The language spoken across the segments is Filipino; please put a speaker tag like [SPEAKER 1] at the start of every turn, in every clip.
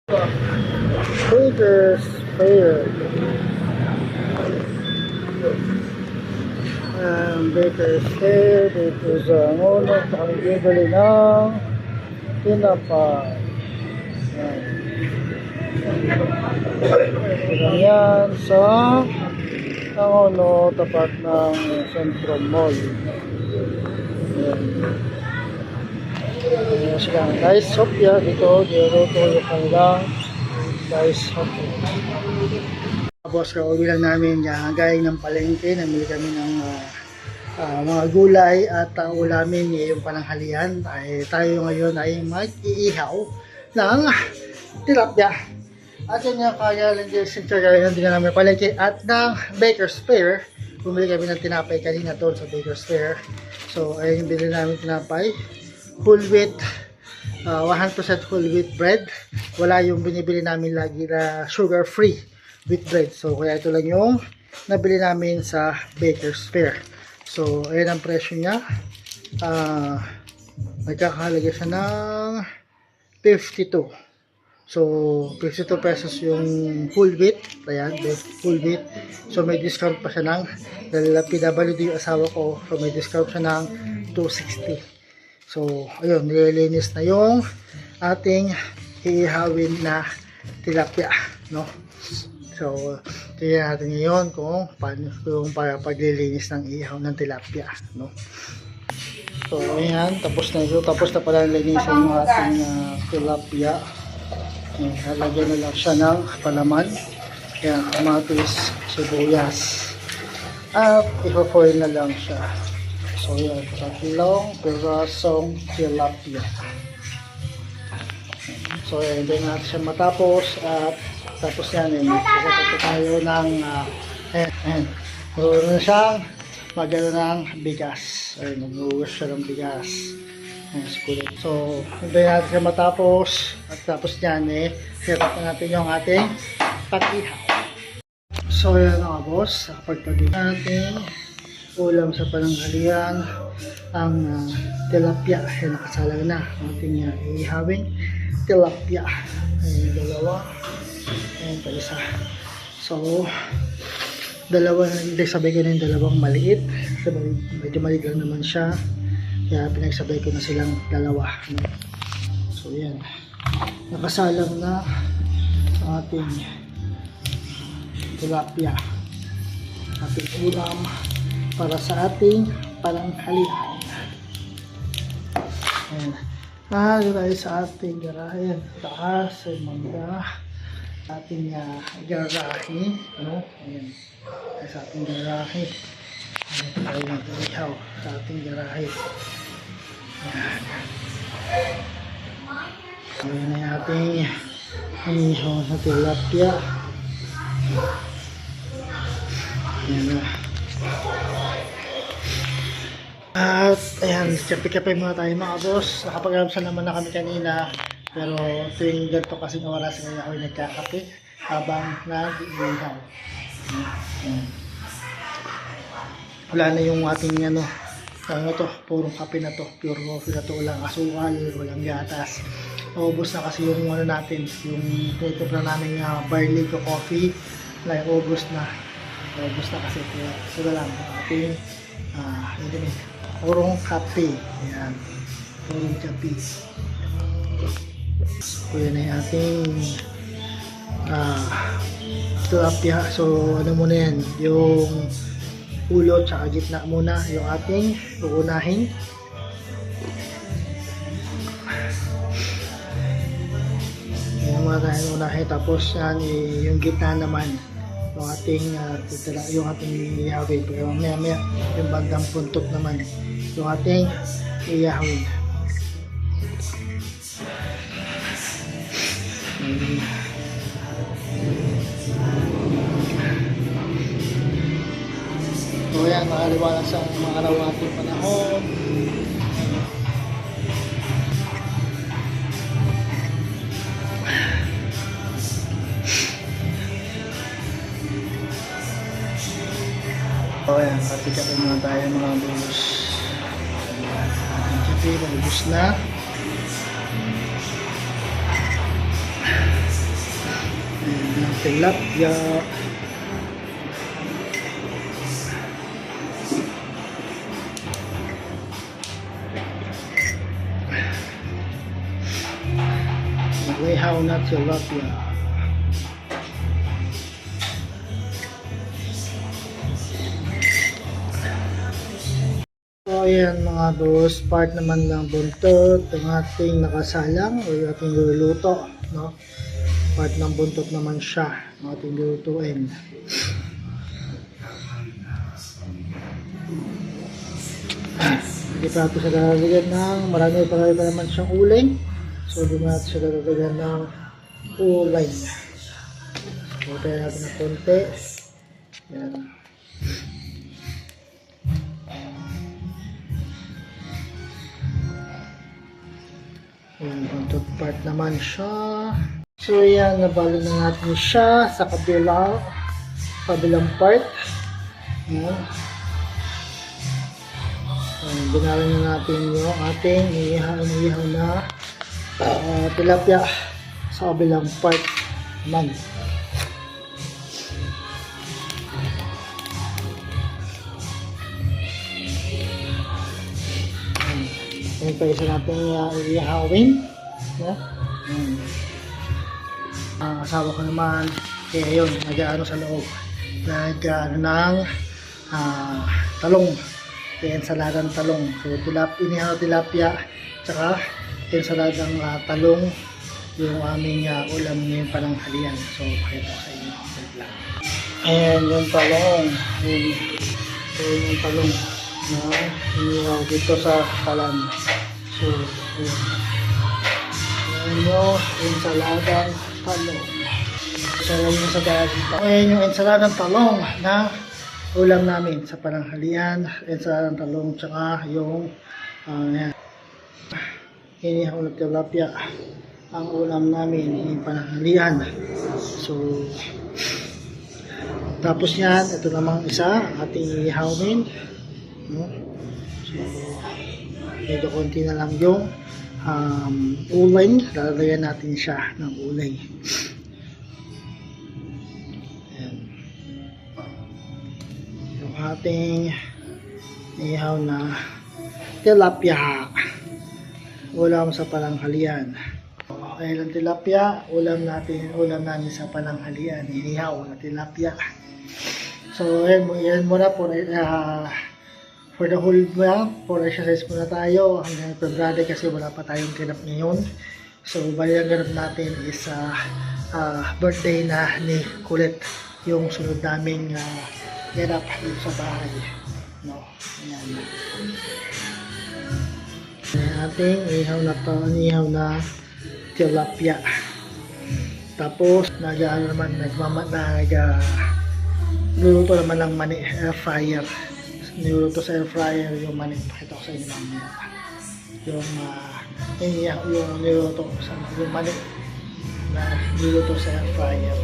[SPEAKER 1] Baker's Fair. Baker's Fair. Dito sa Mono. Kami bibili ng tinapay. Yan sa Angono, tapat ng Centro Mall. Yan sila. Nice Sopia dito. Diyoto yung kanilang Nice Sopia. Tapos kauwi lang namin galing ng palengke. Namili kami ng mga gulay at ulamin ngayong pananghalian. Tayo ngayon ay mag-iihaw ng tilapia. At yun nga, kaya lang din namin palengke at ng Baker's Fair. Bumili kami ng tinapay kanina doon sa Baker's Fair. So ayun yung binili namin tinapay, whole wheat, 100% whole wheat bread. Wala yung binibili namin lagi na sugar free wheat bread. So kaya ito lang yung nabili namin sa Baker's Fair. So ayun ang presyo niya. Nagkakahalaga siya ng 52. So, 52 pesos yung full wheat. Ayan, full wheat. So, may discount pa siya ng, dahil PWD yung asawa ko, so may discount siya ng 260. So, ayun, nililinis na yung ating iihawin na tilapia, no? So, tingnan natin ngayon kung paano yung paglilinis ng ihaw ng tilapia, no? So, ayan, tapos na ito. Tapos na pala linisin yung ating tilapia. Halagyan na lang siya ng palaman, kaya kamatis, sibuyas, at ipo-foil na lang siya. So yan, tatlong pirasong tilapia. So yan, hindi natin siya matapos, at tapos yan, magkakato tayo ng meron na siyang magano ng bigas. Ayun, mag-uwas siya ng bigas. So, hindi natin siya matapos, at tapos yan sirat na natin yung ating pag-ihaw. So, yan mga boss, nakapagpagin natin ulam sa pananghalian ang tilapia. Yan, nakasalang na ang ating ihawin tilapia. Ayan, dalawa, ayan pa isa. So, dalawa, hindi sabay ko na yung dalawang maliit, medyo maliit lang naman siya. Kaya pinagsabay ko na silang dalawa. So yan, nakasalang na ang ating tilapia, ating ulam para sa ating pananghalian. Ayan, tayo sa ating garahe. Taas ay mangga ating garahe, no? Ayan, sa ating garahe. Tayo nag-ihaw sa ating garahe. Ayan. So yun na yung ating ihaw sa tilapia. Ayan na. At ayan, kape-kape muna tayo mga boss. Nakapag-almusal naman na kami kanina, pero tuwing ganito kasi ng oras ngayon ako nagkakape habang nag-ihaw. Ayan. Wala na yung ating ano to, purong kape na to, pure coffee na to, walang asukal, walang gatas. Ubos na kasi yung ano natin, yung ito na namin barley coffee, like ubos na kasi, kaya sila lang ating purong kape. Ayan, purong kape. So yan ay ating tilapia. So ano muna yan, yung ulo tsaka gitna muna yung ating uunahin. Yung muna tayo unahin, tapos yan yung gitna naman yung ating yung ating ihawin. Pero maya yung bandang puntok naman yung ating ihawin. So yan, makaliwanag sa mga araw natin panahon. So yan, kape-kape muna tayo mga boss. Kape, malubos na. tilapia. Ihaw na tilapia. So ayan mga boss, part naman ng buntot ang ating nakasalang o yung ating luluto, no? Part ng buntot naman siya ang ating lulutuin. Hindi pa natin siya lalagyan ng marami pa naman siyang uling. So, hindi mo natin siya lalagyan ng ulay. So, tayo natin ng konti. Yan. Yan, buntot part naman siya. So, yan, nabalo na natin siya sa kabilang part. Yan. Binalo na natin yung ating ihaw na tilapia sa kabilang part naman. Yan pa isa natin ihawin. Ang asawa ko naman kaya yun, nag-ano sa loob, nag-ano ng talong, kaya ensaladang talong. So inihaw tilapia tsaka ensaladang talong yung aming ulam ngayong pananghalian. So pakita ko sa inyo. Ayan yung talong. Ayan yung talong na inihaw dito sa kalan. So ayan yung ensaladang talong. Ayan yung ensaladang talong na ulam namin sa pananghalian. Ensaladang talong tsaka yung inihaw na tilapia ang ulam namin yung pananghalian. So tapos yan, ito namang isa ating ihawin. So medyo konti na lang yung ulay, lalagyan natin siya ng ulay. Ayan. Yung ating ihaw na tilapia, ulam sa pananghalian. Ayan ang tilapia, ulam namin sa pananghalian, inihaw na tilapia. So ayan muna for the whole month, for exercise muna tayo hanggang February kasi wala pa tayong ganap ngayon. So bali ang ganap natin is birthday na ni Kulit, yung sunod naming ganap dito sa bahay, no? Ayan. Ating ihaw na tilapia. Tapos niluluto naman ng mani, air fryer. Niluluto sa air fryer yung mani. Pakita ko sa inyo mamaya. Yung niluluto sa yung mani na niluluto sa air fryer.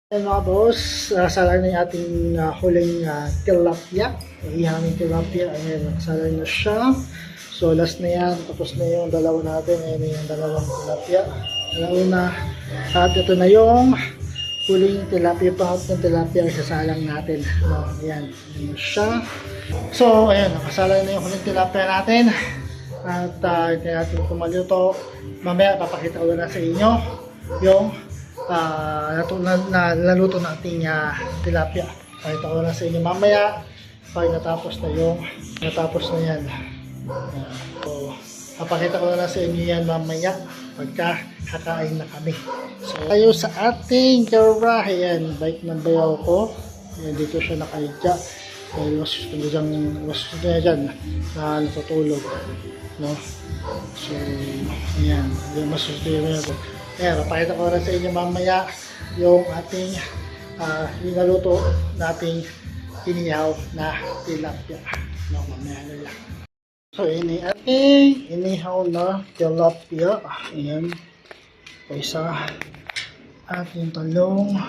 [SPEAKER 1] Ayan mga boss, salang na yung ating huling tilapia. Ihangin tilapia. Ayan, salang na siya. So last na yan, tapos na yung dalawa natin. Ayan yung dalawang tilapia. Alauna. At ito na yung huling tilapia, pangat ng tilapia ang sasalang natin. No, ayan, ayan siya. So ayan, nakasalang na yung huling tilapia natin. At hindi natin kumaluto. Mamaya papakita ko na sa inyo yung naluto nating tilapia. Pakita ko na sa inyo mamaya pag natapos na yan. So, papakita ko na sa inyo yan mamaya pagka kakain na kami. So, tayo sa ating karahe. Yan, bike ng bayaw ko. Yan, dito siya nakahiga. Dahil mas niya dyan na natutulog. No? So, ayan. Mas niya ito. Ayan, papakita ko na sa inyo mamaya yung ating inaluto nating inihaw na tilapia. No, mamaya na lang. So, ini ating inihaw na tilapia. Ayan. Isa ating talong.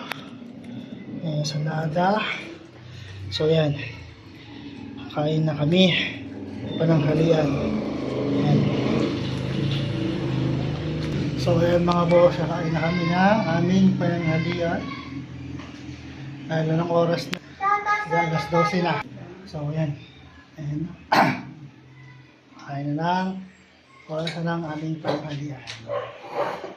[SPEAKER 1] Ayan, salada. So, ayan. Kain na kami. Pananghalian. Ayan. So, So ayan mga boss, kakain na kami ng aming pananghalian. Dahil ng oras na, alas 12 na. So ayan, ayan. Kain na ng oras na ng aming pananghalian.